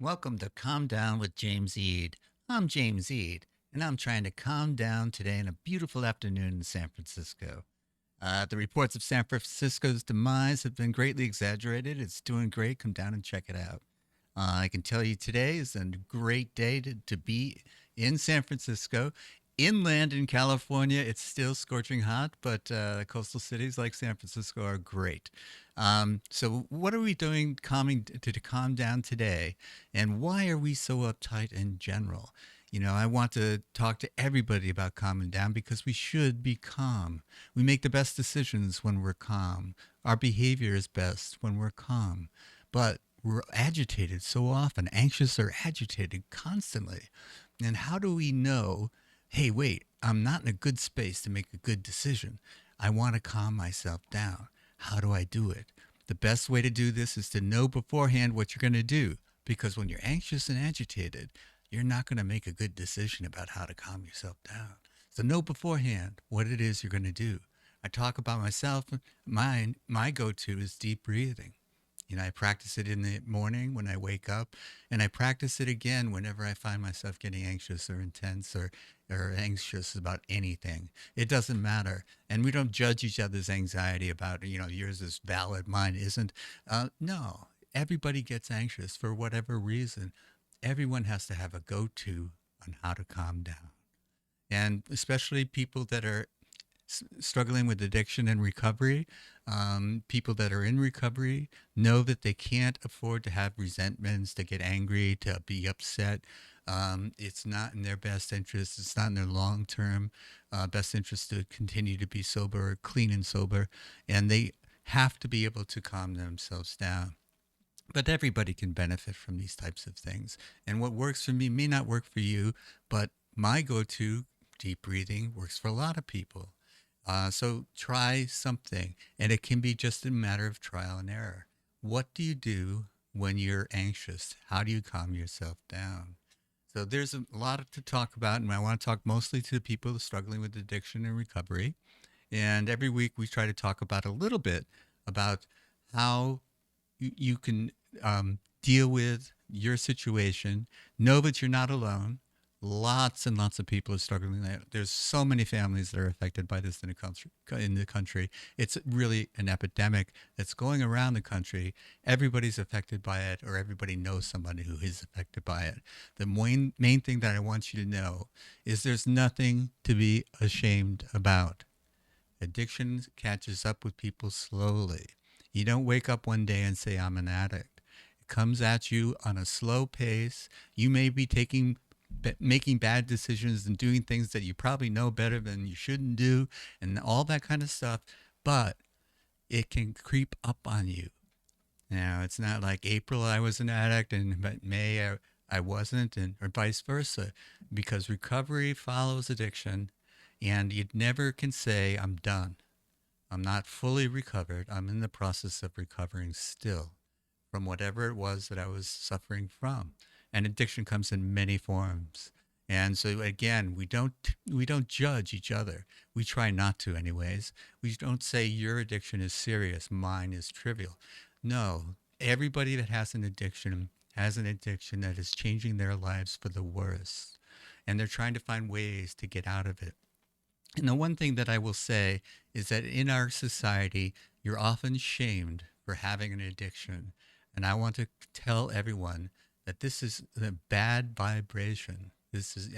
Welcome to Calm Down with James Eade. I'm James Eade, and I'm trying to calm down today in a beautiful afternoon in San Francisco. The reports of San Francisco's demise have been greatly exaggerated. It's doing great. Come down and check it out. I can tell you today is a great day to be in San Francisco. Inland in California, it's still scorching hot, but coastal cities like San Francisco are great. So, what are we doing to calm down today? And why are we so uptight in general? I want to talk to everybody about calming down because we should be calm. We make the best decisions when we're calm. Our behavior is best when we're calm. But we're agitated so often, anxious or agitated constantly. And how do we know, hey, wait, I'm not in a good space to make a good decision? I want to calm myself down. How do I do it? The best way to do this is to know beforehand what you're going to do. Because when you're anxious and agitated, you're not going to make a good decision about how to calm yourself down. So know beforehand what it is you're going to do. I talk about myself. My go-to is deep breathing. I practice it in the morning when I wake up, and I practice it again whenever I find myself getting anxious or intense or anxious about anything. It doesn't matter. And we don't judge each other's anxiety about, yours is valid, mine isn't. No, everybody gets anxious for whatever reason. Everyone has to have a go to on how to calm down. And especially people that are struggling with addiction and recovery, people that are in recovery know that they can't afford to have resentments, to get angry, to be upset. It's not in their best interest. It's not in their long term best interest to continue to be sober, clean and sober. And they have to be able to calm themselves down. But everybody can benefit from these types of things. And what works for me may not work for you, but my go to, deep breathing, works for a lot of people. So try something, and it can be just a matter of trial and error. What do you do when you're anxious? How do you calm yourself down? So there's a lot to talk about, and I want to talk mostly to the people struggling with addiction and recovery. And every week we try to talk about a little bit about how you can deal with your situation. Know that you're not alone. Lots and lots of people are struggling. There's so many families that are affected by this in the country. It's really an epidemic that's going around the country. Everybody's affected by it, or everybody knows somebody who is affected by it. The main thing that I want you to know is there's nothing to be ashamed about. Addiction catches up with people slowly. You don't wake up one day and say, I'm an addict. It comes at you on a slow pace. You may be making bad decisions and doing things that you probably know better than you shouldn't do and all that kind of stuff, but it can creep up on you. Now, it's not like April I was an addict and May I wasn't, or vice versa, because recovery follows addiction, and you never can say, I'm done. I'm not fully recovered. I'm in the process of recovering still from whatever it was that I was suffering from. And addiction comes in many forms. And so again, we don't judge each other. We try not to anyways. We don't say your addiction is serious, mine is trivial. No, everybody that has an addiction that is changing their lives for the worse. And they're trying to find ways to get out of it. And the one thing that I will say is that in our society, you're often shamed for having an addiction. And I want to tell everyone that this is a bad vibration.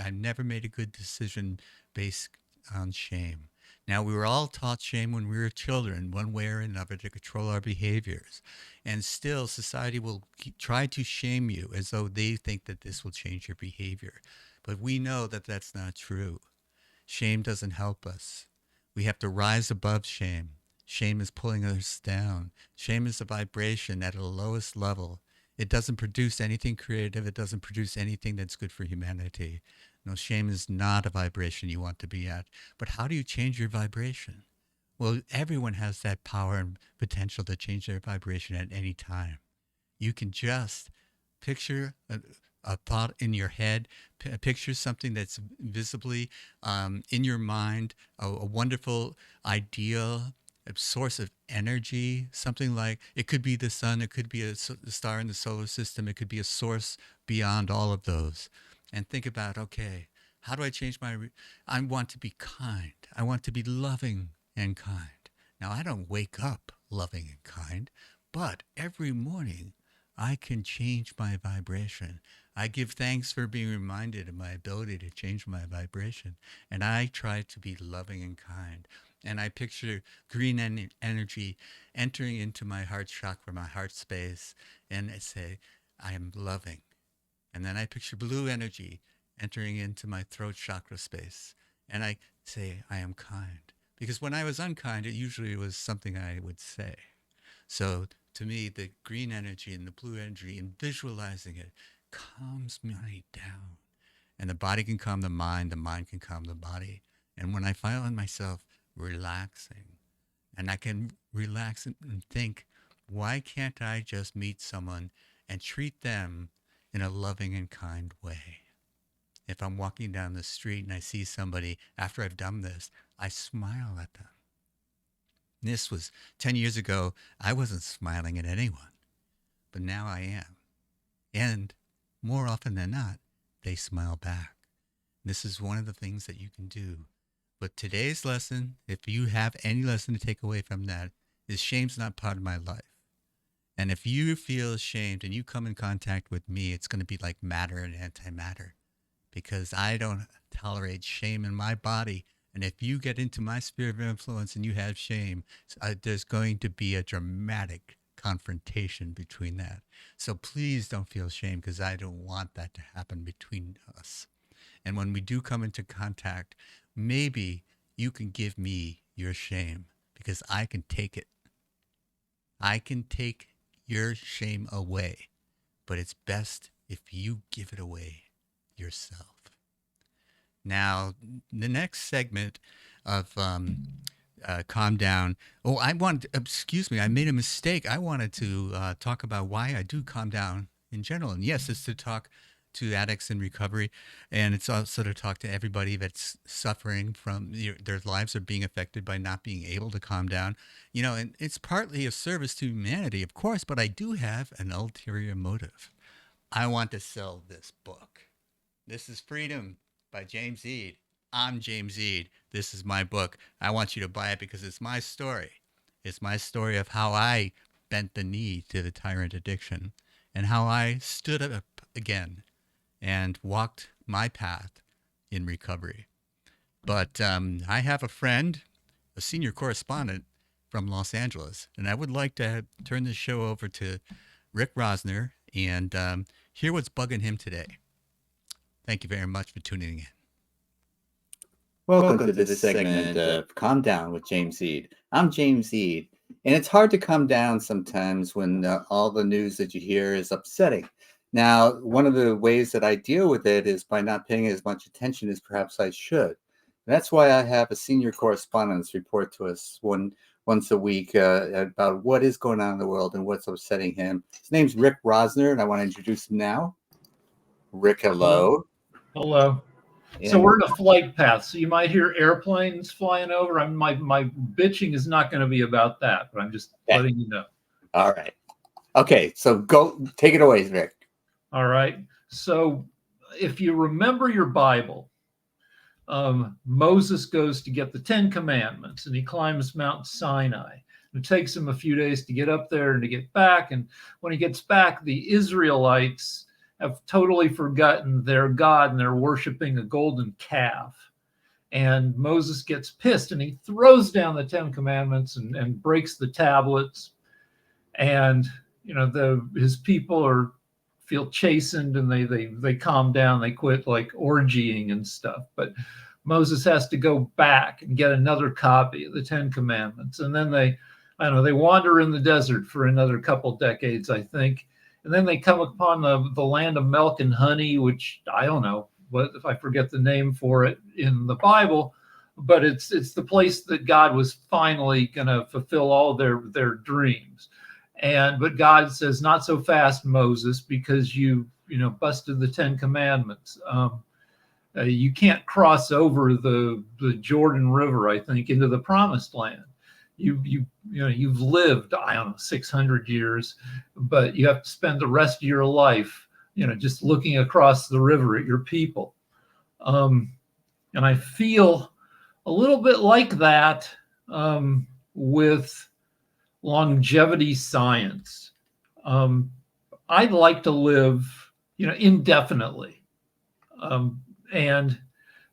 I never made a good decision based on shame. Now, we were all taught shame when we were children, one way or another, to control our behaviors. And still, society will try to shame you as though they think that this will change your behavior. But we know that that's not true. Shame doesn't help us. We have to rise above shame. Shame is pulling us down. Shame is a vibration at a lowest level. It doesn't produce anything creative. It doesn't produce anything that's good for humanity. No, shame is not a vibration you want to be at. But how do you change your vibration? Well, everyone has that power and potential to change their vibration at any time. You can just picture a thought in your head, picture something that's visibly in your mind, a wonderful idea, a source of energy, something like it could be the sun, it could be a star in the solar system, it could be a source beyond all of those. And think about, okay, how do I change I want to be kind. I want to be loving and kind. Now, I don't wake up loving and kind, but every morning I can change my vibration. I give thanks for being reminded of my ability to change my vibration. And I try to be loving and kind. And I picture green energy entering into my heart chakra, my heart space, and I say, I am loving. And then I picture blue energy entering into my throat chakra space. And I say, I am kind. Because when I was unkind, it usually was something I would say. So to me, the green energy and the blue energy and visualizing it calms me down. And the body can calm the mind can calm the body. And when I find myself relaxing, and I can relax and think, why can't I just meet someone and treat them in a loving and kind way? If I'm walking down the street and I see somebody, after I've done this, I smile at them. This was 10 years ago. I wasn't smiling at anyone, but now I am. And more often than not, they smile back. This is one of the things that you can do. But today's lesson, if you have any lesson to take away from that, is shame's not part of my life. And if you feel ashamed and you come in contact with me, it's going to be like matter and antimatter, because I don't tolerate shame in my body. And if you get into my sphere of influence and you have shame, there's going to be a dramatic confrontation between that. So please don't feel shame, because I don't want that to happen between us. And when we do come into contact, maybe you can give me your shame, because I can take it. I can take your shame away, but it's best if you give it away yourself. Now, the next segment of Calm Down. Oh, excuse me, I made a mistake. I wanted to talk about why I do calm down in general. And yes, it's to talk to addicts in recovery. And it's also to talk to everybody that's suffering from their lives are being affected by not being able to calm down. And it's partly a service to humanity, of course, but I do have an ulterior motive. I want to sell this book. This is Freedom by James Eade. I'm James Eade. This is my book. I want you to buy it because it's my story. It's my story of how I bent the knee to the tyrant addiction and how I stood up again and walked my path in recovery. But I have a friend, a senior correspondent from Los Angeles, and I would like to turn this show over to Rick Rosner and hear what's bugging him today. Thank you very much for tuning in. Welcome to this segment of Calm Down with James Eade. I'm James Eade, and it's hard to calm down sometimes when all the news that you hear is upsetting. Now, one of the ways that I deal with it is by not paying as much attention as perhaps I should. That's why I have a senior correspondent report to us once a week about what is going on in the world and what's upsetting him. His name's Rick Rosner, and I want to introduce him now. Rick, hello. Hello. So we're in a flight path, so you might hear airplanes flying over. My bitching is not going to be about that, but I'm just letting you know. All right. Okay, so go take it away, Rick. All right. So if you remember your Bible, Moses goes to get the 10 Commandments, and he climbs Mount Sinai. It takes him a few days to get up there and to get back. And when he gets back, the Israelites have totally forgotten their God, and they're worshiping a golden calf. And Moses gets pissed, and he throws down the 10 Commandments and breaks the tablets. And his people feel chastened, and they calm down. They quit like orgying and stuff. But Moses has to go back and get another copy of the 10 Commandments. And then they wander in the desert for another couple decades, I think. And then they come upon the land of milk and honey, which I don't know what if I forget the name for it in the Bible, but it's the place that God was finally going to fulfill all their dreams. But God says, not so fast, Moses, because you busted the 10 Commandments. You can't cross over the Jordan River, I think, into the Promised Land. you've lived, I don't know, 600 years, but you have to spend the rest of your life, just looking across the river at your people. And I feel a little bit like that with longevity science. I'd like to live, indefinitely. And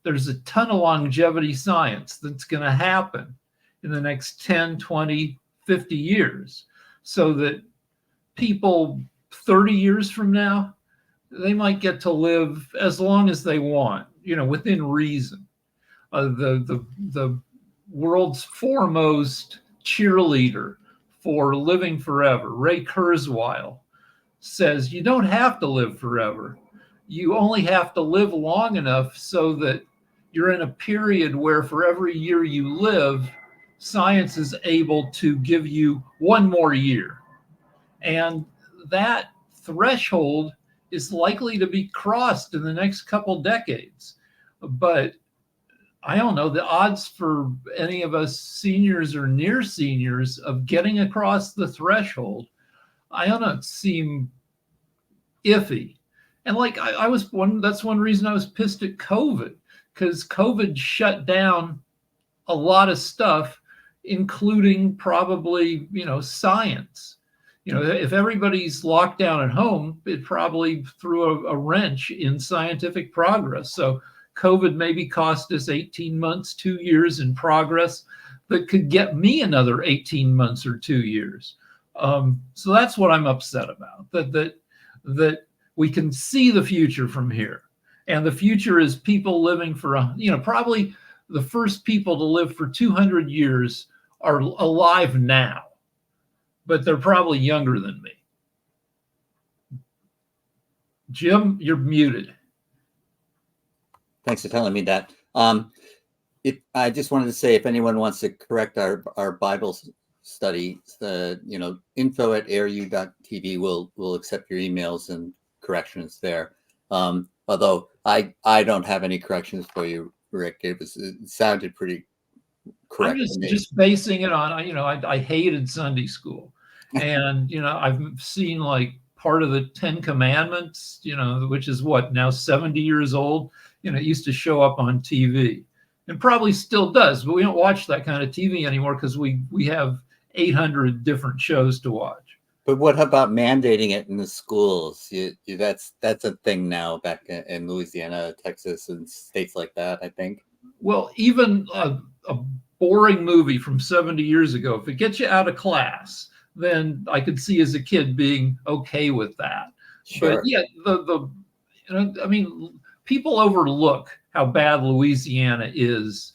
there's a ton of longevity science that's going to happen in the next 10, 20, 50 years, so that people 30 years from now, they might get to live as long as they want, within reason. The world's foremost cheerleader for living forever, Ray Kurzweil, says you don't have to live forever. You only have to live long enough so that you're in a period where for every year you live, science is able to give you one more year. And that threshold is likely to be crossed in the next couple decades. But I don't know, the odds for any of us seniors or near seniors of getting across the threshold, I don't know, seem iffy. And like that's one reason I was pissed at COVID, because COVID shut down a lot of stuff, including probably, science. If everybody's locked down at home, it probably threw a wrench in scientific progress. So COVID maybe cost us 18 months, 2 years in progress that could get me another 18 months or 2 years. So that's what I'm upset about, that we can see the future from here. And the future is people living for, probably the first people to live for 200 years are alive now, but they're probably younger than me. Jim, you're muted. Thanks for telling me that. I just wanted to say, if anyone wants to correct our Bible study, info@airu.tv will accept your emails and corrections there. Although I don't have any corrections for you, Rick. It sounded pretty correct. I'm just basing it on, I hated Sunday school, and I've seen like part of the 10 Commandments, which is what, now 70 years old. It used to show up on TV, and probably still does, but we don't watch that kind of TV anymore because we have 800 different shows to watch. But what about mandating it in the schools? That's a thing now back in Louisiana, Texas, and states like that, I think. Well, even a boring movie from 70 years ago, if it gets you out of class, then I could see as a kid being okay with that. Sure. But yeah, people overlook how bad Louisiana is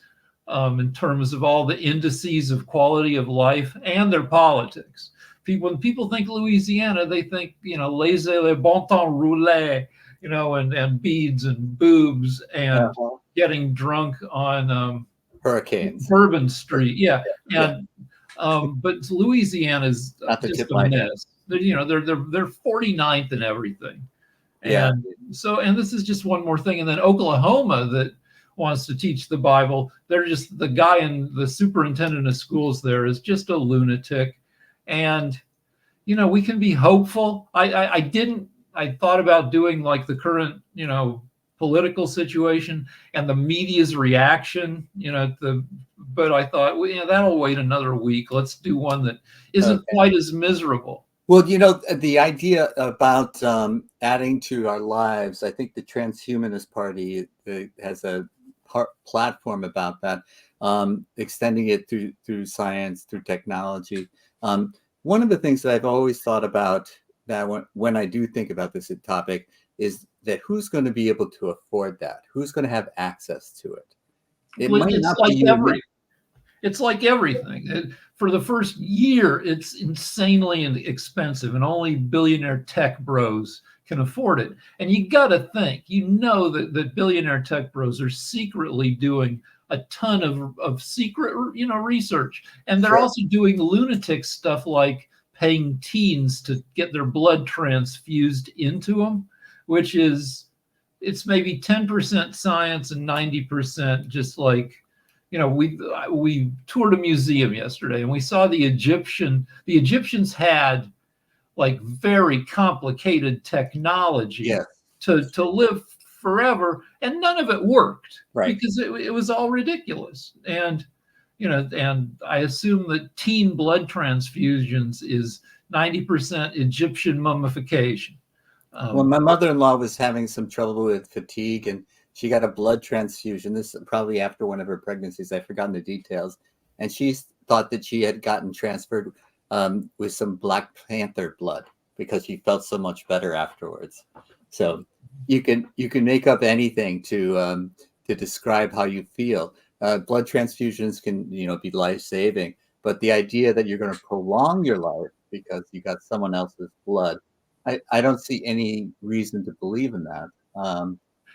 in terms of all the indices of quality of life and their politics. When people think Louisiana, they think, laissez le bon temps rouler, and beads and boobs and getting drunk on hurricanes, Bourbon Street. Yeah. And but Louisiana's just a mess. They're 49th in everything. And and this is just one more thing. And then Oklahoma, that wants to teach the Bible, they're just, the guy in the superintendent of schools there is just a lunatic. And we can be hopeful. I thought about doing like the current political situation and the media's reaction, but I thought, that'll wait another week. Let's do one that isn't quite as miserable. Well, the idea about adding to our lives, I think the Transhumanist Party has a platform about that, extending it through science, through technology. One of the things that I've always thought about that when I do think about this topic is that who's going to be able to afford that? Who's going to have access to it? It's like everything. For the first year, it's insanely expensive, and only billionaire tech bros can afford it. And you got to think, that billionaire tech bros are secretly doing a ton of secret, research. And they're also doing lunatic stuff like paying teens to get their blood transfused into them, which is, it's maybe 10% science and 90% just like, we toured a museum yesterday, and we saw the Egyptians had like very complicated technology Yes. to live forever, and none of it worked Right. because it was all ridiculous. And I assume that teen blood transfusions is 90% Egyptian mummification. Well, my mother-in-law was having some trouble with fatigue, and she got a blood transfusion. This is probably after one of her pregnancies. I've forgotten the details. And she thought that she had gotten transferred with some Black Panther blood because she felt so much better afterwards. So you can make up anything to describe how you feel. Blood transfusions can be life-saving, but the idea that you're going to prolong your life because you got someone else's blood, I don't see any reason to believe in that.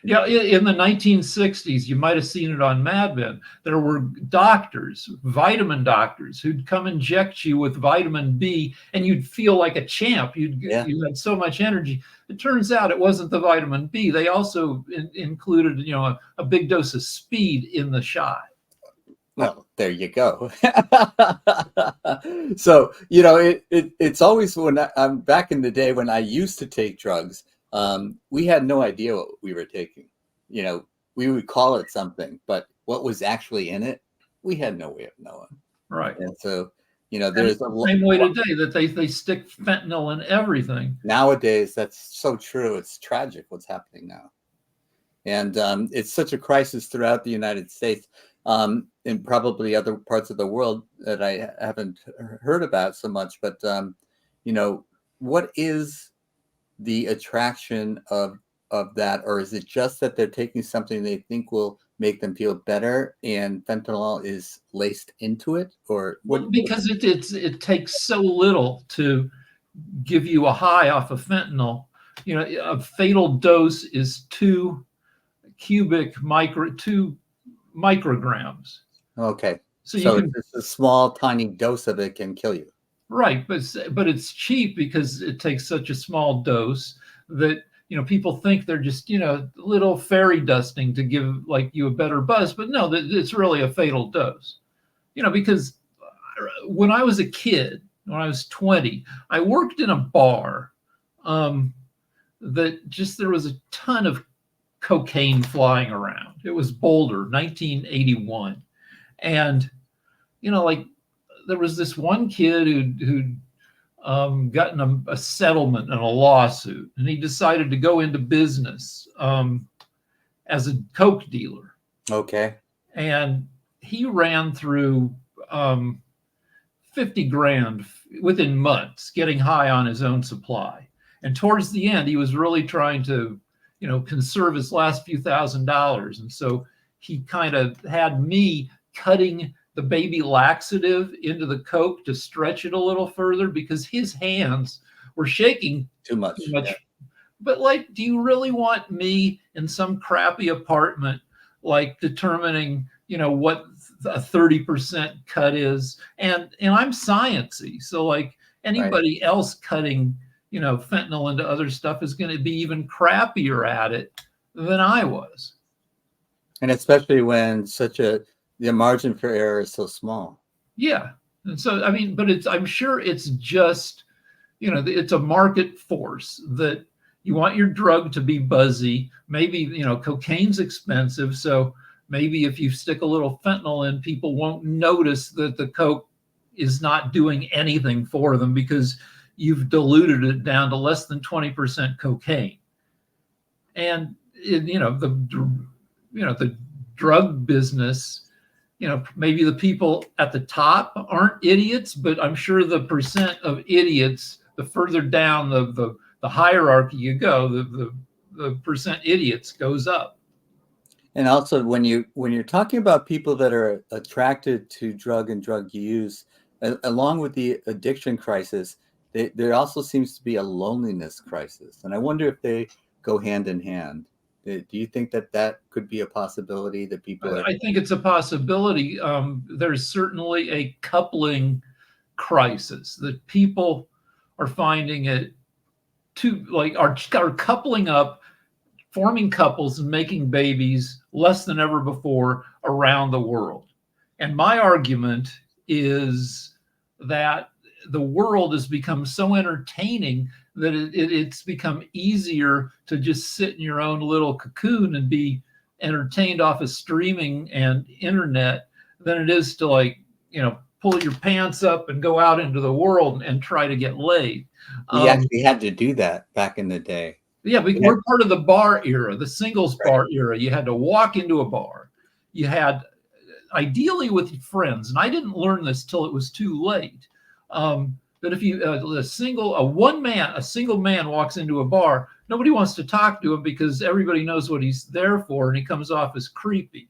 Yeah, in the 1960s, you might have seen it on Mad Men. There were doctors, vitamin doctors, who'd come inject you with vitamin B, and you'd feel like a champ. You had so much energy. It turns out it wasn't the vitamin B. They also included, a big dose of speed in the shot. Well, there you go. So, it's always when I'm back in the day when I used to take drugs, we had no idea what we were taking. We would call it something, but what was actually in it, we had no way of knowing. Right. And so, there's the same way today that they stick fentanyl in everything. Nowadays, that's so true. It's tragic what's happening now. And it's such a crisis throughout the United States. And probably other parts of the world that I haven't heard about so much. But, what is the attraction of that? Or is it just that they're taking something they think will make them feel better and fentanyl is laced into it? Or what? Because it takes so little to give you a high off of fentanyl. A fatal dose is 2 micrograms. Okay. So it's a small, tiny dose of it can kill you. Right. But it's cheap because it takes such a small dose that, people think they're just, little fairy dusting to give you a better buzz. But no, it's really a fatal dose. Because when I was a kid, when I was 20, I worked in a bar that there was a ton of cocaine flying around. It was Boulder, 1981. And, there was this one kid who'd gotten a settlement and a lawsuit, and he decided to go into business as a coke dealer. Okay. And he ran through 50 grand within months, getting high on his own supply. And towards the end, he was really trying to, conserve his last few $1,000s. And so he kind of had me cutting the baby laxative into the coke to stretch it a little further because his hands were shaking too much. Yeah. But do you really want me in some crappy apartment, determining, what a 30% cut is? And I'm sciencey. So anybody else cutting, fentanyl into other stuff is going to be even crappier at it than I was. And especially when the margin for error is so small. Yeah. And so, I'm sure it's just, it's a market force that you want your drug to be buzzy. Maybe, cocaine's expensive. So maybe if you stick a little fentanyl in, people won't notice that the coke is not doing anything for them because you've diluted it down to less than 20% cocaine. And, the drug business, maybe the people at the top aren't idiots, but I'm sure the percent of idiots, the further down the hierarchy you go, the percent idiots goes up. And also when you're talking about people that are attracted to drug and drug use, along with the addiction crisis, there also seems to be a loneliness crisis. And I wonder if they go hand in hand. Do you think that could be a possibility that people are... I think it's a possibility. There's certainly a coupling crisis that people are finding it are coupling up, forming couples and making babies less than ever before around the world. And my argument is that the world has become so entertaining that it's become easier to just sit in your own little cocoon and be entertained off of streaming and internet than it is to, like, pull your pants up and go out into the world and try to get laid. We actually had to do that back in the day. Yeah, we're part of the bar era, the singles bar era. You had to walk into a bar. You had, ideally with friends, and I didn't learn this till it was too late. That if you a single man walks into a bar, nobody wants to talk to him because everybody knows what he's there for, and he comes off as creepy.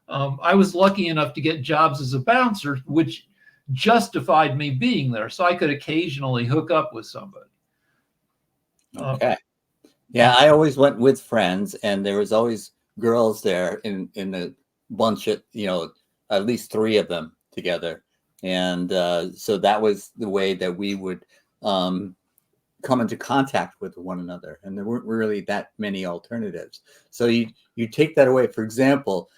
I was lucky enough to get jobs as a bouncer, which justified me being there, so I could occasionally hook up with somebody. Okay. Yeah, I always went with friends, and there was always girls there in a bunch of, at least 3 of them together. And so that was the way that we would come into contact with one another. And there weren't really that many alternatives. So you take that away. For example,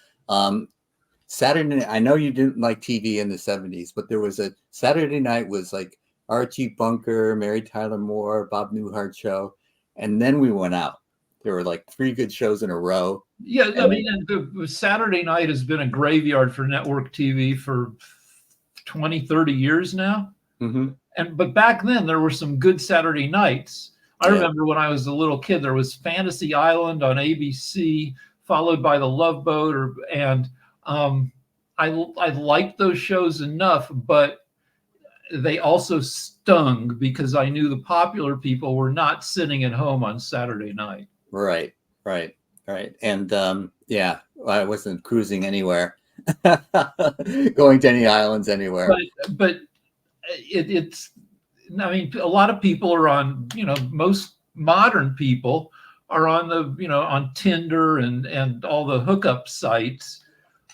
Saturday night, I know you didn't like TV in the 70s, but there was a Saturday night was like Archie Bunker, Mary Tyler Moore, Bob Newhart show. And then we went out. There were like 3 good shows in a row. Yeah, I mean, the Saturday night has been a graveyard for network TV for 20, 30 years now. Mm-hmm. But back then there were some good Saturday nights. I remember when I was a little kid, there was Fantasy Island on ABC, followed by The Love Boat, and I liked those shows enough, but they also stung because I knew the popular people were not sitting at home on Saturday night. Right. And I wasn't cruising anywhere, going to any islands anywhere. But it's, I mean, a lot of people are on, most modern people are on the, on Tinder and all the hookup sites.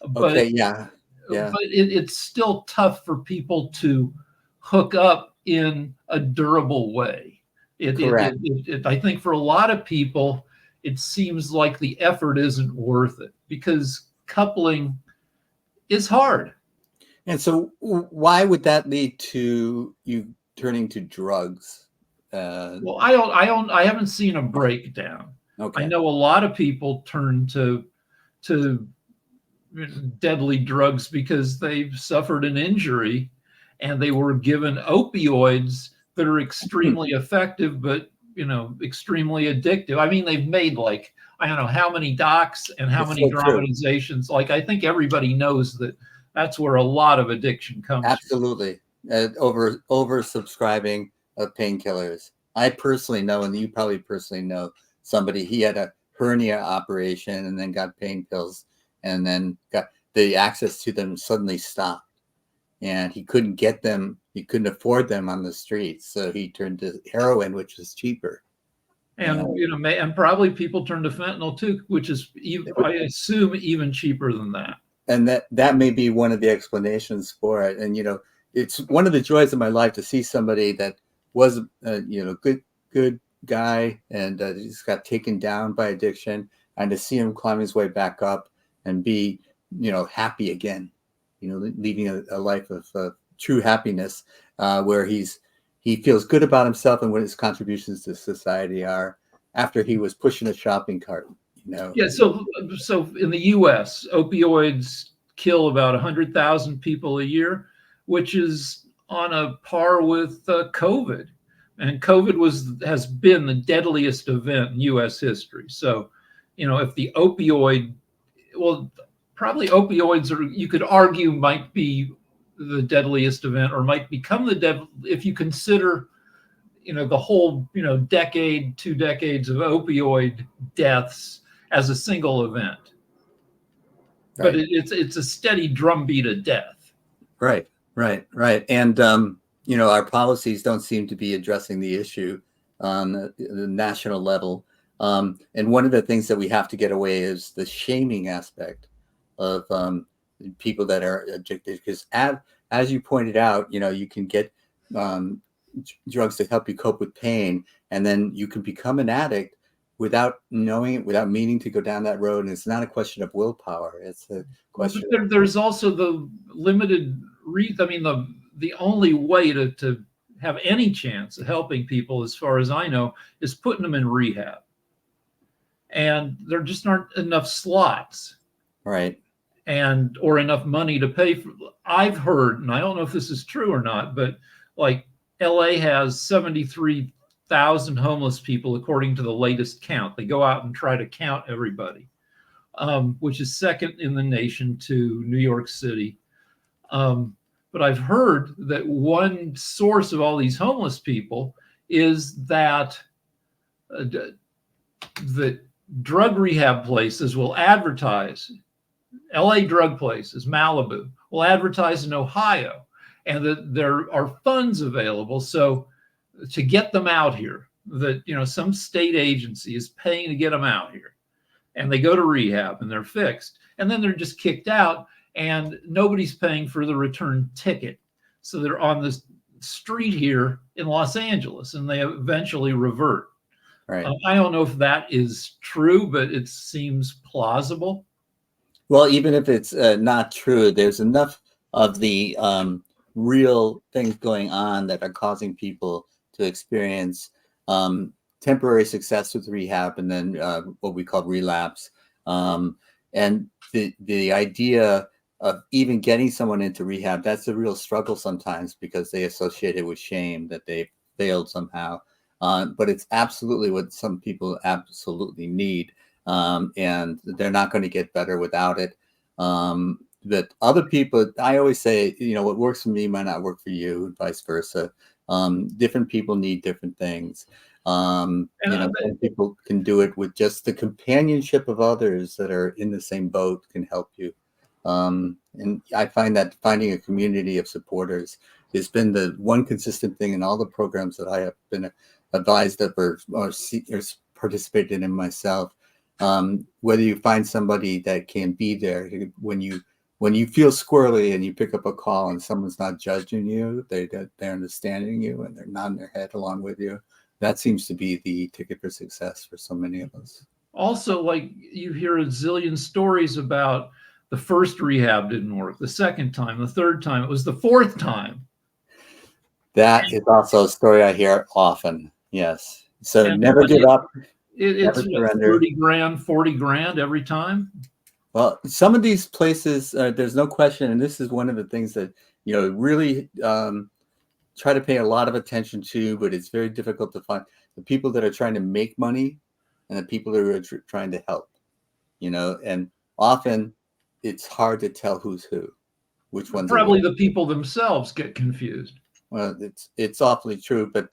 But, okay, yeah. But it's still tough for people to hook up in a durable way. Correct. I think for a lot of people, it seems like the effort isn't worth it because coupling is hard. And so why would that lead to you turning to drugs? Well, I haven't seen a breakdown. Okay. I know a lot of people turn to deadly drugs because they've suffered an injury and they were given opioids that are extremely effective, but extremely addictive. I mean, they've made like, I don't know how many docs and how many dramatizations. Like, I think everybody knows that that's where a lot of addiction comes. Absolutely. Over subscribing of painkillers. I personally know, and you probably personally know somebody, he had a hernia operation and then got pain pills and then got the access to them suddenly stopped. And he couldn't get them. He couldn't afford them on the streets. So he turned to heroin, which is cheaper. And, and probably people turn to fentanyl too, which is, I assume, even cheaper than that. And that may be one of the explanations for it. And, it's one of the joys of my life to see somebody that was, good guy and just got taken down by addiction, and to see him climb his way back up and be, happy again, leading a life of true happiness, where he feels good about himself and what his contributions to society are after he was pushing a shopping cart. Yeah. So in the U.S., opioids kill about 100,000 people a year, which is on a par with COVID. And COVID has been the deadliest event in U.S. history. So, if the probably opioids you could argue might be the deadliest event, or might become if you consider, the whole, decade, 2 decades of opioid deaths as a single event. Right. But it's a steady drumbeat of death. Right. And, our policies don't seem to be addressing the issue on the national level. And one of the things that we have to get away is the shaming aspect of people that are addicted. Because as you pointed out, you can get drugs to help you cope with pain, and then you can become an addict without knowing it, without meaning to go down that road. And it's not a question of willpower. It's a question. Well, there's also the limited I mean, the only way to have any chance of helping people, as far as I know, is putting them in rehab. And there just aren't enough slots. Right. And or enough money to pay for. I've heard, and I don't know if this is true or not, but like LA has 73,000 homeless people according to the latest count. They go out and try to count everybody, which is second in the nation to New York City. But I've heard that one source of all these homeless people is that that drug rehab places will advertise. LA drug places, Malibu, will advertise in Ohio, and that there are funds available. So to get them out here, that, you know, some state agency is paying to get them out here, and they go to rehab and they're fixed, and then they're just kicked out, and nobody's paying for the return ticket. So they're on the street here in Los Angeles, and they eventually revert. Right. I don't know if that is true, but it seems plausible. Well, even if it's not true, there's enough of the real things going on that are causing people to experience temporary success with rehab, and then what we call relapse. And the idea of even getting someone into rehab, that's a real struggle sometimes, because they associate it with shame that they failed somehow. But it's absolutely what some people absolutely need. And they're not going to get better without it. But other people, I always say, you know, what works for me might not work for you, and vice versa. Different people need different things. You know, some people can do it with just the companionship of others that are in the same boat can help you. And I find that finding a community of supporters has been the one consistent thing in all the programs that I have been advised of or participated in myself. Whether you find somebody that can be there when you feel squirrely and you pick up a call and someone's not judging you, they're understanding you and they're nodding their head along with you. That seems to be the ticket for success for so many of us. Also, like, you hear a zillion stories about the first rehab didn't work, the second time, the third time, it was the fourth time. That is also a story I hear often. Yes. So never give up. It's what, 30 grand, 40 grand every time. Well, some of these places, there's no question. And this is one of the things that, you know, really try to pay a lot of attention to, but it's very difficult to find the people that are trying to make money and the people who are trying to help, you know, and often it's hard to tell who's who, which one's probably the people themselves get confused. Well, it's awfully true, but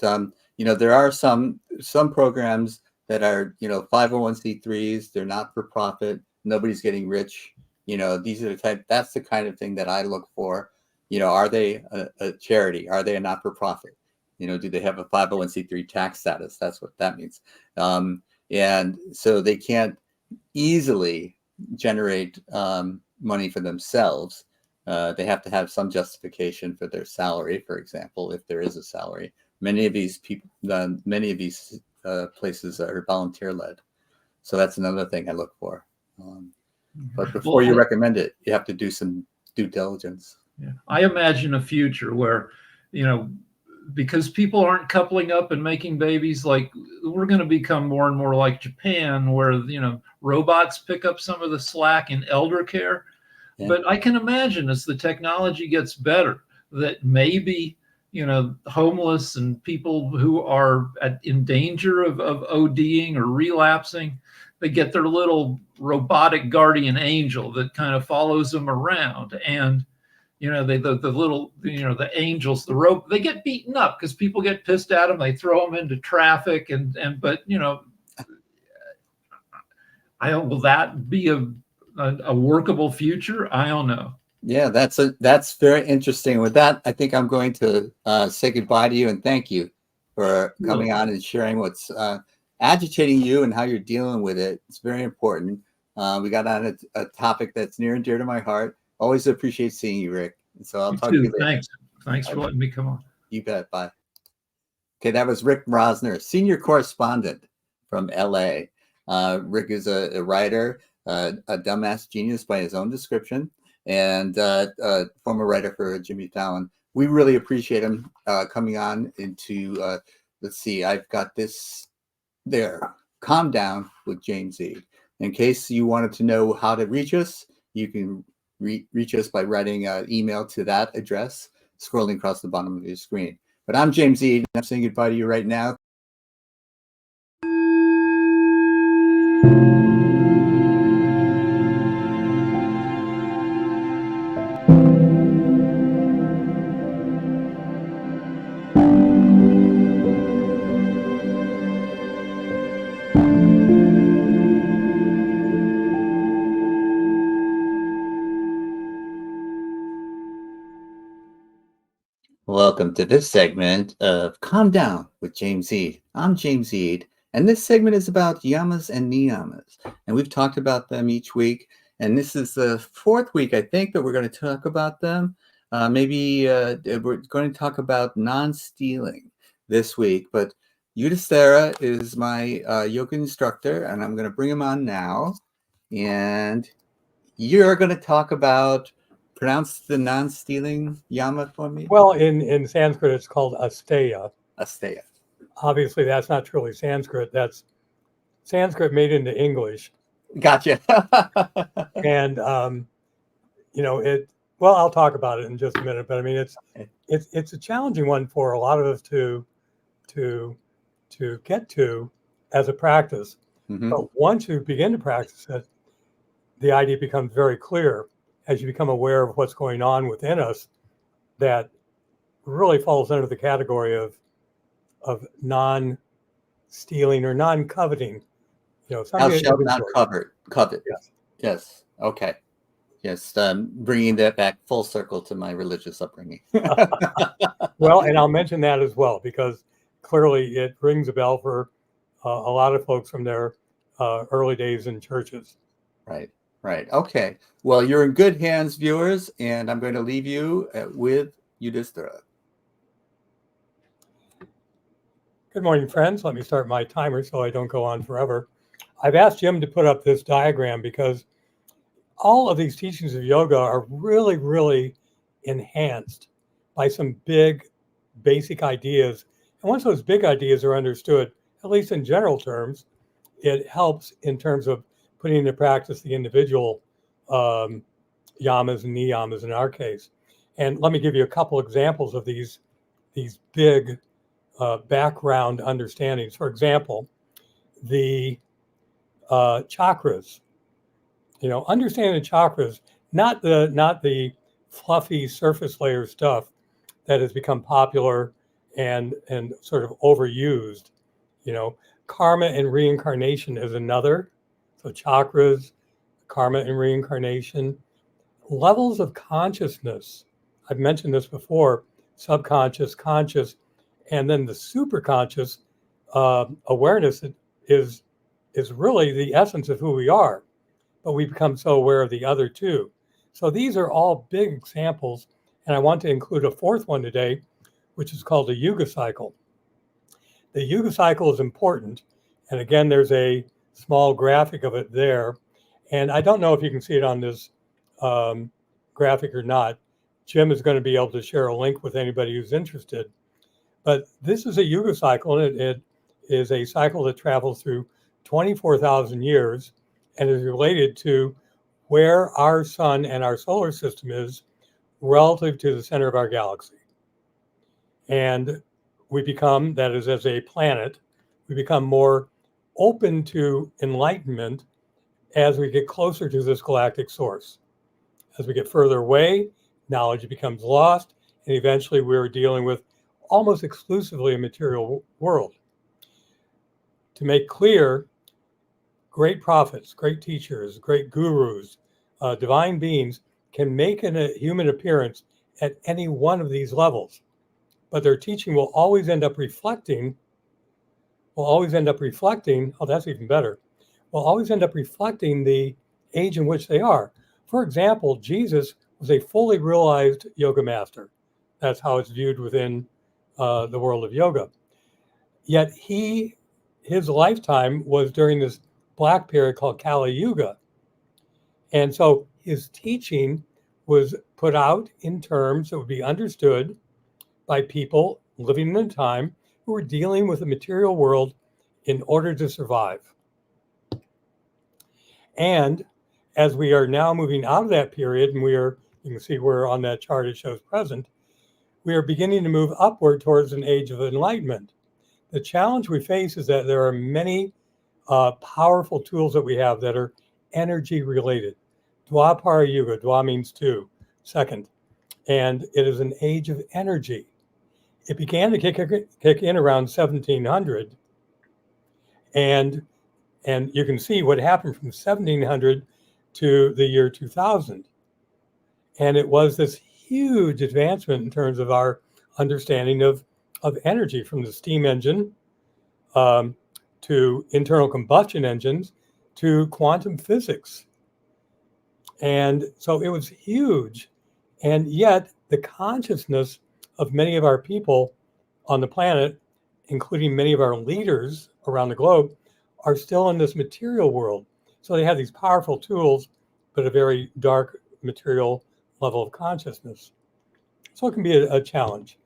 you know, there are some programs that are, you know, 501c3s. They're not for profit. Nobody's getting rich. You know, these are that's the kind of thing that I look for. You know, are they a charity? Are they a not for profit? You know, do they have a 501c3 tax status? That's what that means. And so they can't easily generate money for themselves. They have to have some justification for their salary, for example, if there is a salary. Many of these people, many of these places are volunteer led. So that's another thing I look for. But before you recommend it, you have to do some due diligence. Yeah. I imagine a future where, you know, because people aren't coupling up and making babies, like, we're going to become more and more like Japan, where, you know, robots pick up some of the slack in elder care. Yeah. But I can imagine as the technology gets better, that maybe, you know, homeless and people who are in danger of ODing or relapsing, they get their little robotic guardian angel that kind of follows them around. And, you know, the little, you know, the angels, the rope, they get beaten up because people get pissed at them. They throw them into traffic but, you know, will that be a workable future? I don't know. Yeah, that's very interesting. With that, I think I'm going to say goodbye to you and thank you for coming on and sharing what's agitating you and how you're dealing with it. It's very important. We got on a topic that's near and dear to my heart. Always appreciate seeing you, Rick. And so I'll talk to you later. Thanks for letting me come on. You bet. Bye. Okay, that was Rick Rosner, senior correspondent from LA. Rick is a writer, a dumbass genius by his own description, and former writer for Jimmy Fallon. We really appreciate him coming on into, let's see, I've got this there. Calm Down with James Eade. In case you wanted to know how to reach us, you can reach us by writing an email to that address, scrolling across the bottom of your screen. But I'm James Eade, and I'm saying goodbye to you right now. Welcome to this segment of Calm Down with James Eade. I'm James Eade, and this segment is about yamas and niyamas. And we've talked about them each week, and this is the fourth week, I think, that we're going to talk about them. Maybe we're going to talk about non-stealing this week, but Yudhisthira is my yoga instructor, and I'm going to bring him on now. And you're going to talk about, pronounce the non-stealing yama for me? Well, in Sanskrit, it's called asteya. Asteya. Obviously, that's not truly Sanskrit. That's Sanskrit made into English. Gotcha. And well, I'll talk about it in just a minute. But I mean, it's a challenging one for a lot of us to get to as a practice. Mm-hmm. But once you begin to practice it, the idea becomes very clear as you become aware of what's going on within us, that really falls under the category of non-stealing or non-coveting. Thou shalt not covet. Yes. Yes. Okay. Yes. Bringing that back full circle to my religious upbringing. Well, and I'll mention that as well, because clearly it rings a bell for a lot of folks from their early days in churches. Right. Right. Okay. Well, you're in good hands, viewers, and I'm going to leave you with Yudhisthira. Good morning, friends. Let me start my timer so I don't go on forever. I've asked Jim to put up this diagram because all of these teachings of yoga are really, really enhanced by some big, basic ideas. And once those big ideas are understood, at least in general terms, it helps in terms of putting into practice the individual yamas and niyamas in our case. And let me give you a couple examples of these big background understandings. For example, the chakras. Understanding the chakras, not the fluffy surface layer stuff that has become popular and sort of overused. Karma and reincarnation is another. So chakras, karma and reincarnation, levels of consciousness. I've mentioned this before: subconscious, conscious, and then the superconscious awareness is really the essence of who we are, but we become so aware of the other two. So these are all big examples, and I want to include a fourth one today, which is called the Yuga cycle. The Yuga cycle is important, and again, there's a small graphic of it there, and I don't know if you can see it on this graphic or not. Jim is going to be able to share a link with anybody who's interested. But this is a Yuga cycle, and it is a cycle that travels through 24,000 years and is related to where our sun and our solar system is relative to the center of our galaxy. And we become, that is, as a planet, we become more open to enlightenment as we get closer to this galactic source. As we get further away, knowledge becomes lost, and eventually we're dealing with almost exclusively a material world. To make clear, great prophets, great teachers, great gurus, divine beings can make a human appearance at any one of these levels, but their teaching will always end up reflecting, oh, that's even better, will always end up reflecting the age in which they are. For example, Jesus was a fully realized yoga master. That's how it's viewed within the world of yoga. Yet his lifetime was during this black period called Kali Yuga. And so his teaching was put out in terms that would be understood by people living in a time who were dealing with the material world in order to survive. And as we are now moving out of that period, and you can see where on that chart it shows present, we are beginning to move upward towards an age of enlightenment. The challenge we face is that there are many powerful tools that we have that are energy related. Dwapara Yuga, Dwa means two, second, and it is an age of energy. It began to kick in around 1700, and you can see what happened from 1700 to the year 2000. And it was this huge advancement in terms of our understanding of energy, from the steam engine to internal combustion engines to quantum physics. And so it was huge. And yet the consciousness of many of our people on the planet, including many of our leaders around the globe, are still in this material world. So they have these powerful tools, but a very dark material level of consciousness. So it can be a challenge.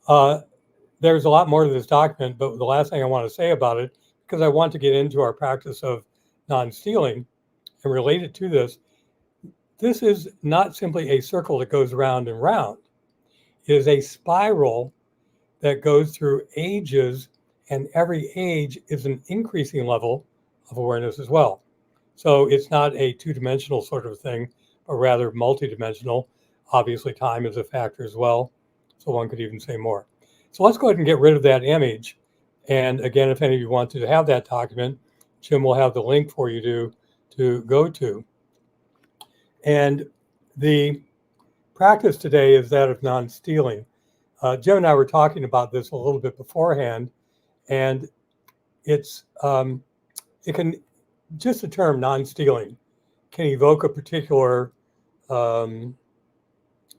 There's a lot more to this document, but the last thing I want to say about it, because I want to get into our practice of non-stealing and relate it to this is not simply a circle that goes round and round. It is a spiral that goes through ages, and every age is an increasing level of awareness as well. So it's not a two-dimensional sort of thing, but rather multi-dimensional. Obviously, time is a factor as well, so one could even say more. So let's go ahead and get rid of that image. And again, if any of you want to have that document, Jim will have the link for you to go to. And the practice today is that of non-stealing. Jim and I were talking about this a little bit beforehand, and it's it can, just the term non-stealing can evoke a particular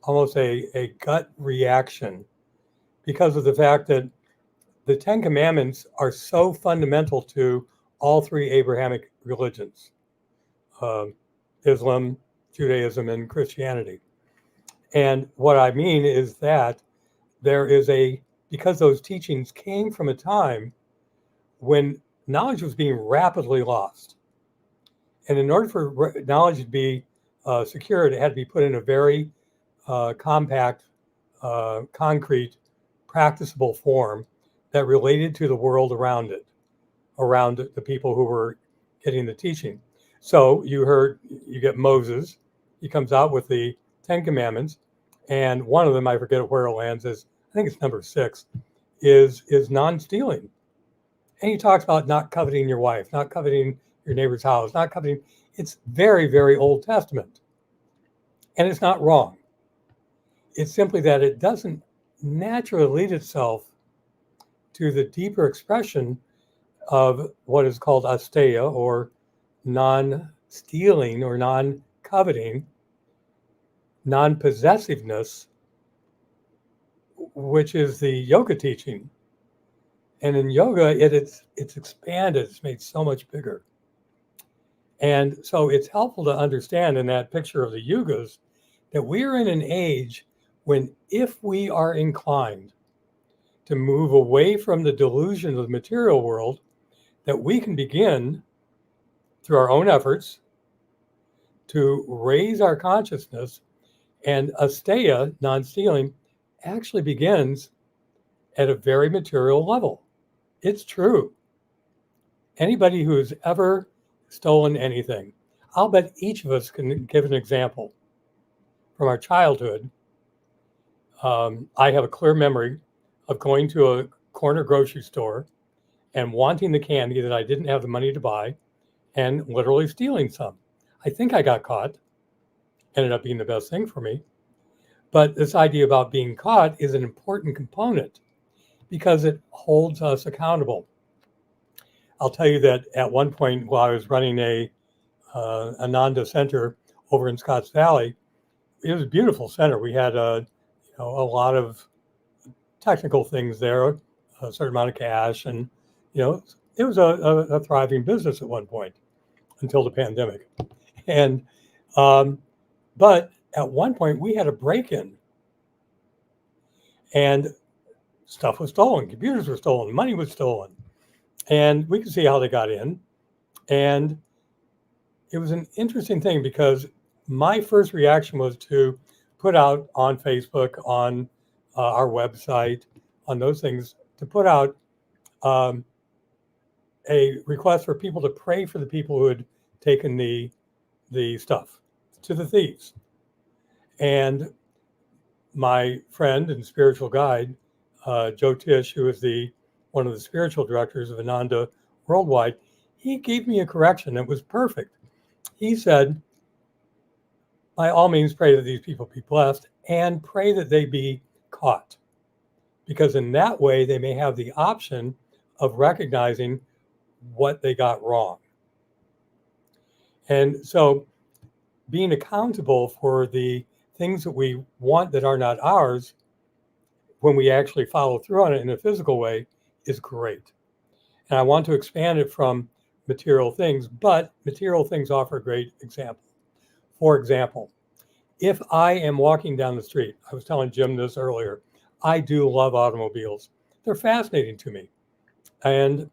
almost a gut reaction, because of the fact that the Ten Commandments are so fundamental to all three Abrahamic religions, Islam, Judaism, and Christianity. And what I mean is that there is because those teachings came from a time when knowledge was being rapidly lost. And in order for knowledge to be secured, it had to be put in a very compact, concrete, practicable form that related to the world around it, around the people who were getting the teaching. So you get Moses, he comes out with the Ten Commandments, and one of them, I forget where it lands, I think it's number 6, is non-stealing. And he talks about not coveting your wife, not coveting your neighbor's house, not coveting. It's very, very Old Testament. And it's not wrong. It's simply that it doesn't naturally lead itself to the deeper expression of what is called asteya, or non-stealing or non-coveting, non-possessiveness, which is the yoga teaching. And in yoga, it's expanded, it's made so much bigger. And so it's helpful to understand in that picture of the yugas that we're in an age when, if we are inclined to move away from the delusion of the material world, that we can begin through our own efforts to raise our consciousness. And asteya, non-stealing, actually begins at a very material level. It's true. Anybody who has ever stolen anything, I'll bet each of us can give an example from our childhood. I have a clear memory of going to a corner grocery store and wanting the candy that I didn't have the money to buy, and literally stealing some. I think I got caught. Ended up being the best thing for me. But this idea about being caught is an important component because it holds us accountable. I'll tell you that at one point while I was running a Ananda Center over in Scotts Valley, it was a beautiful center. We had a lot of technical things there, a certain amount of cash, and it was a thriving business at one point. until the pandemic. And but at one point we had a break-in, and stuff was stolen, computers were stolen, money was stolen, and we could see how they got in. And it was an interesting thing because my first reaction was to put out on Facebook, on our website, on those things, to put out a request for people to pray for the people who had taken the stuff, to the thieves. And my friend and spiritual guide, Joe Tish, who is one of the spiritual directors of Ananda Worldwide, he gave me a correction that was perfect. He said, by all means, pray that these people be blessed and pray that they be caught, because in that way they may have the option of recognizing what they got wrong. And so being accountable for the things that we want that are not ours, when we actually follow through on it in a physical way, is great. And I want to expand it from material things, but material things offer a great example. For example, if I am walking down the street, I was telling Jim this earlier, I do love automobiles. They're fascinating to me. And,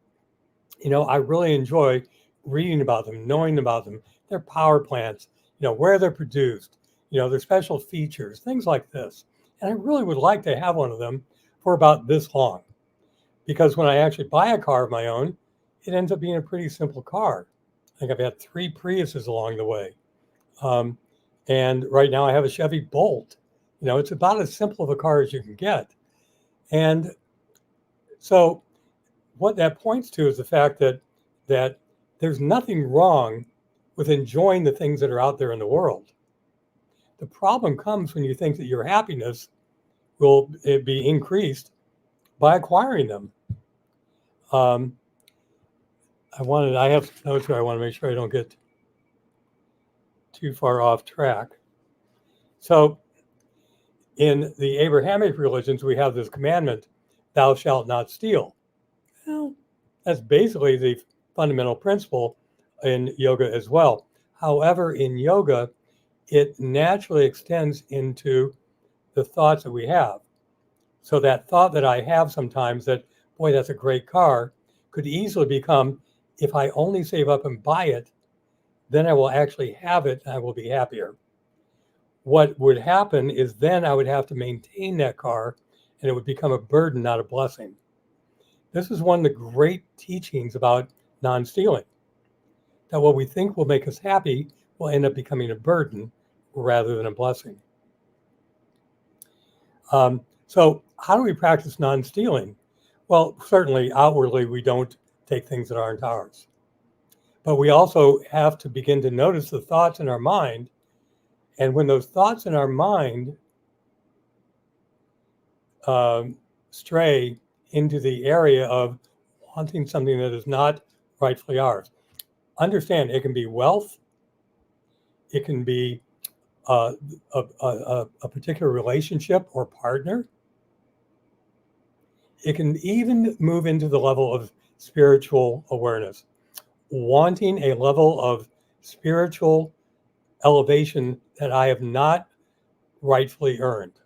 I really enjoy reading about them, knowing about them, their power plants, where they're produced, their special features, things like this. And I really would like to have one of them for about this long, because when I actually buy a car of my own, it ends up being a pretty simple car. I think I've had 3 Priuses along the way. And right now I have a Chevy Bolt. It's about as simple of a car as you can get. And so what that points to is the fact that there's nothing wrong with enjoying the things that are out there in the world. The problem comes when you think that your happiness will be increased by acquiring them. I have some notes here. I want to make sure I don't get too far off track. So in the Abrahamic religions, we have this commandment, thou shalt not steal. Well, that's basically the fundamental principle in yoga as well. However, in yoga, it naturally extends into the thoughts that we have. So that thought that I have sometimes that, boy, that's a great car, could easily become, if I only save up and buy it, then I will actually have it and I will be happier. What would happen is then I would have to maintain that car and it would become a burden, not a blessing. This is one of the great teachings about non-stealing, that what we think will make us happy will end up becoming a burden rather than a blessing. So how do we practice non-stealing? Well, certainly outwardly, we don't take things that aren't ours. But we also have to begin to notice the thoughts in our mind. And when those thoughts in our mind stray into the area of wanting something that is not rightfully ours, understand it can be wealth, it can be a particular relationship or partner. It can even move into the level of spiritual awareness, wanting a level of spiritual elevation that I have not rightfully earned.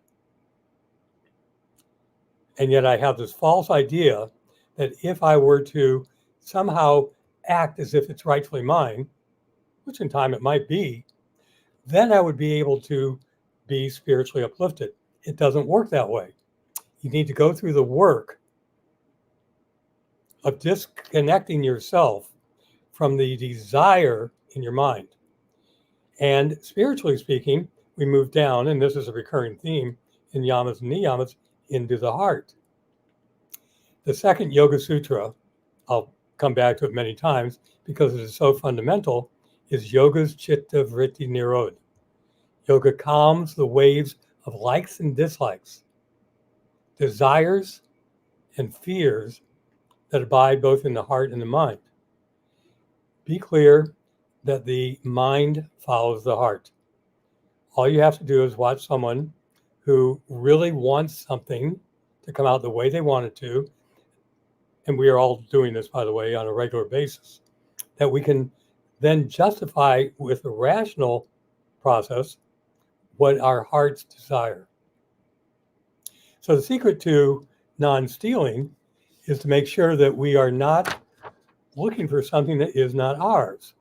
And yet I have this false idea that if I were to somehow act as if it's rightfully mine, which in time it might be, then I would be able to be spiritually uplifted. It doesn't work that way. You need to go through the work of disconnecting yourself from the desire in your mind. And spiritually speaking, we move down, and this is a recurring theme in yamas and niyamas, into the heart. The second Yoga Sutra, I'll come back to it many times because it is so fundamental, is Yoga's Chitta Vritti Nirodha. Yoga calms the waves of likes and dislikes, desires and fears that abide both in the heart and the mind. Be clear that the mind follows the heart. All you have to do is watch someone who really wants something to come out the way they want it to, and we are all doing this, by the way, on a regular basis, that we can then justify with a rational process what our hearts desire. So the secret to non-stealing is to make sure that we are not looking for something that is not ours.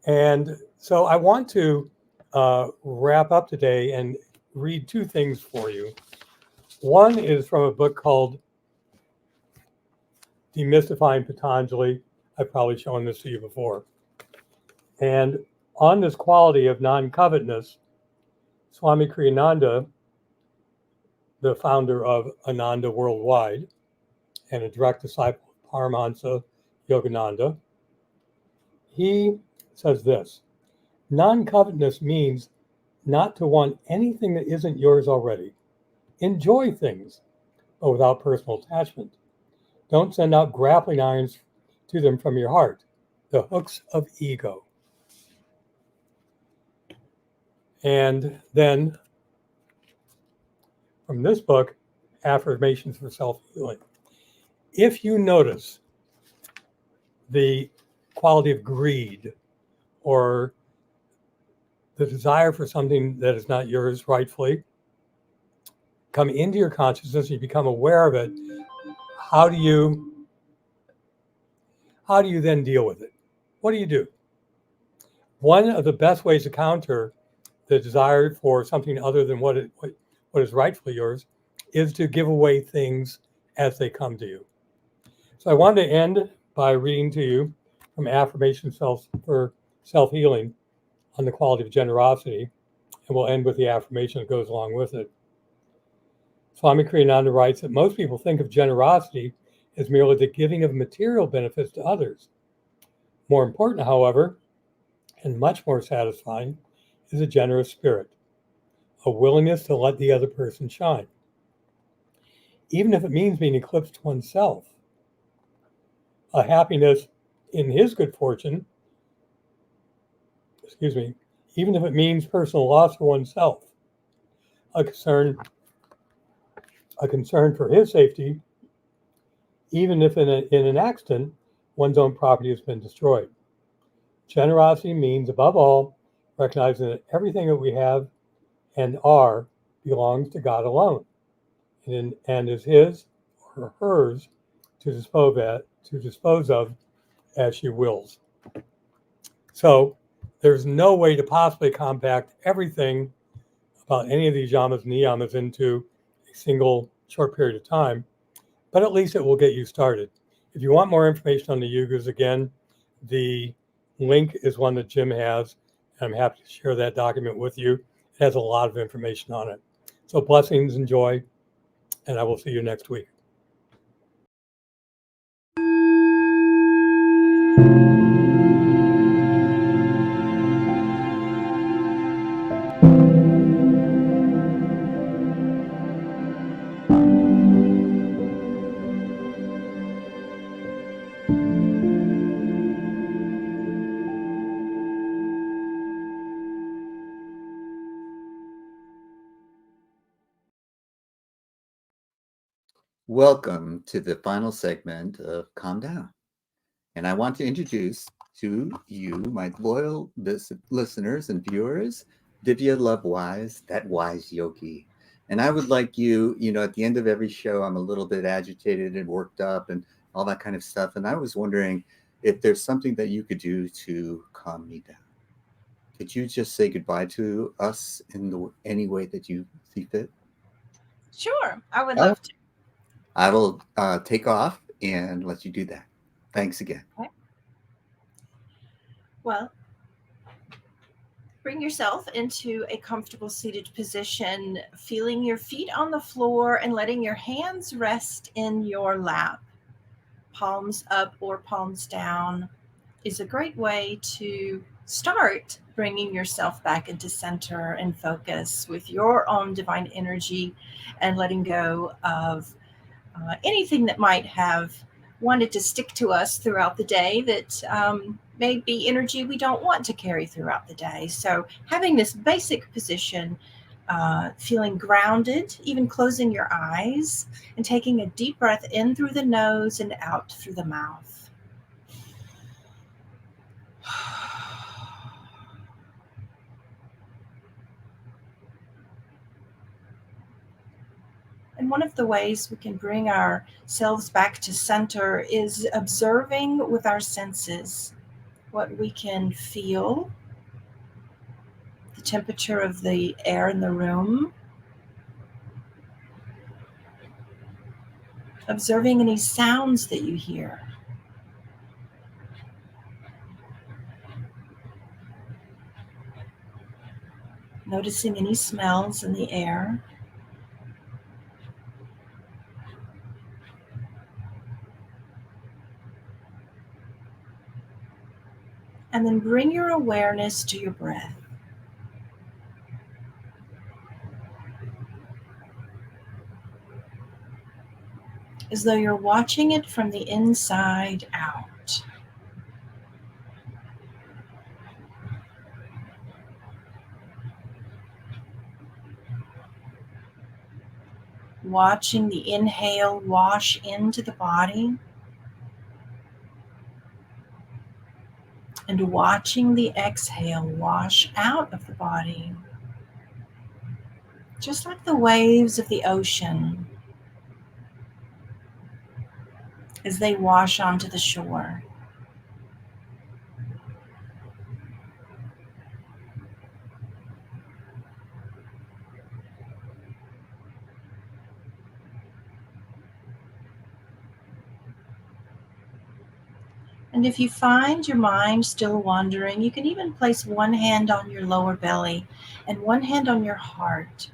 And so I want to wrap up today and read two things for you. One is from a book called Demystifying Patanjali. I've probably shown this to you before. And on this quality of non-covetousness, Swami Kriyananda, the founder of Ananda Worldwide and a direct disciple of Paramahansa Yogananda, he says this: non-covetousness means not to want anything that isn't yours already. Enjoy things, but without personal attachment. Don't send out grappling irons to them from your heart, the hooks of ego. And then from this book, Affirmations for Self-Healing. If you notice the quality of greed or the desire for something that is not yours rightfully come into your consciousness, you become aware of it, how do you then deal with it? What do you do? One of the best ways to counter the desire for something other than what is rightfully yours is to give away things as they come to you. So I wanted to end by reading to you from Affirmations for Self-Healing on the quality of generosity, and we'll end with the affirmation that goes along with it. Swami Kriyananda writes that most people think of generosity as merely the giving of material benefits to others. More important, however, and much more satisfying, is a generous spirit, a willingness to let the other person shine, even if it means being eclipsed oneself, a happiness in his good fortune, even if it means personal loss for oneself, a concern for his safety, even if in an accident, one's own property has been destroyed. Generosity means, above all, recognizing that everything that we have and are belongs to God alone, and is his or hers to dispose of as she wills. So there's no way to possibly compact everything about any of these yamas and niyamas into a single short period of time, but at least it will get you started. If you want more information on the yugas, again, the link is one that Jim has, and I'm happy to share that document with you. It has a lot of information on it. So blessings and joy, and I will see you next week. Welcome to the final segment of Calm Down. And I want to introduce to you, my loyal listeners and viewers, Divya Lovewise, that wise yogi. And I would like you, at the end of every show, I'm a little bit agitated and worked up and all that kind of stuff. And I was wondering if there's something that you could do to calm me down. Could you just say goodbye to us in any way that you see fit? Sure, I would love to. I will take off and let you do that. Thanks again. Okay. Well, bring yourself into a comfortable seated position, feeling your feet on the floor and letting your hands rest in your lap. Palms up or palms down is a great way to start bringing yourself back into center and focus with your own divine energy and letting go of anything that might have wanted to stick to us throughout the day that may be energy we don't want to carry throughout the day. So having this basic position feeling grounded, even closing your eyes and taking a deep breath in through the nose and out through the mouth. And one of the ways we can bring ourselves back to center is observing with our senses what we can feel, the temperature of the air in the room, observing any sounds that you hear. Noticing any smells in the air. And then bring your awareness to your breath. As though you're watching it from the inside out. Watching the inhale wash into the body. And watching the exhale wash out of the body. Just like the waves of the ocean as they wash onto the shore. And if you find your mind still wandering, you can even place one hand on your lower belly and one hand on your heart,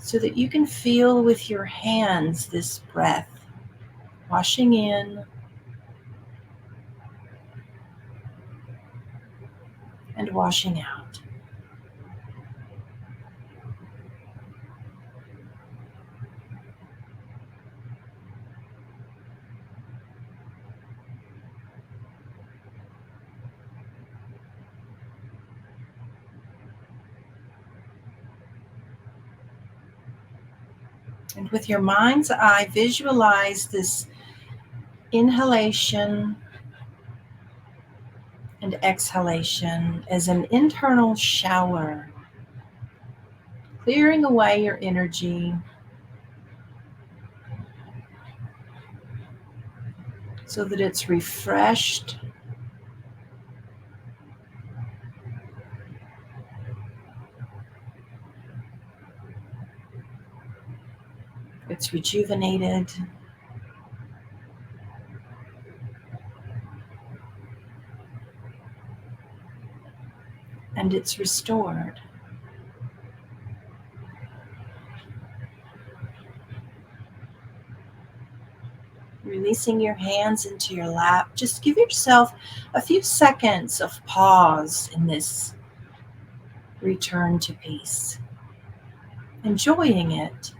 so that you can feel with your hands this breath washing in and washing out. And with your mind's eye, visualize this inhalation and exhalation as an internal shower, clearing away your energy so that it's refreshed, it's rejuvenated, and it's restored. Releasing your hands into your lap, just give yourself a few seconds of pause in this return to peace, enjoying it.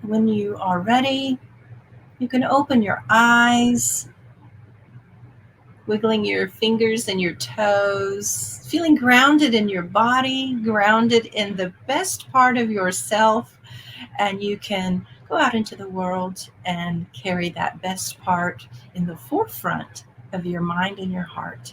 When you are ready, you can open your eyes, wiggling your fingers and your toes, feeling grounded in your body, grounded in the best part of yourself, and you can go out into the world and carry that best part in the forefront of your mind and your heart.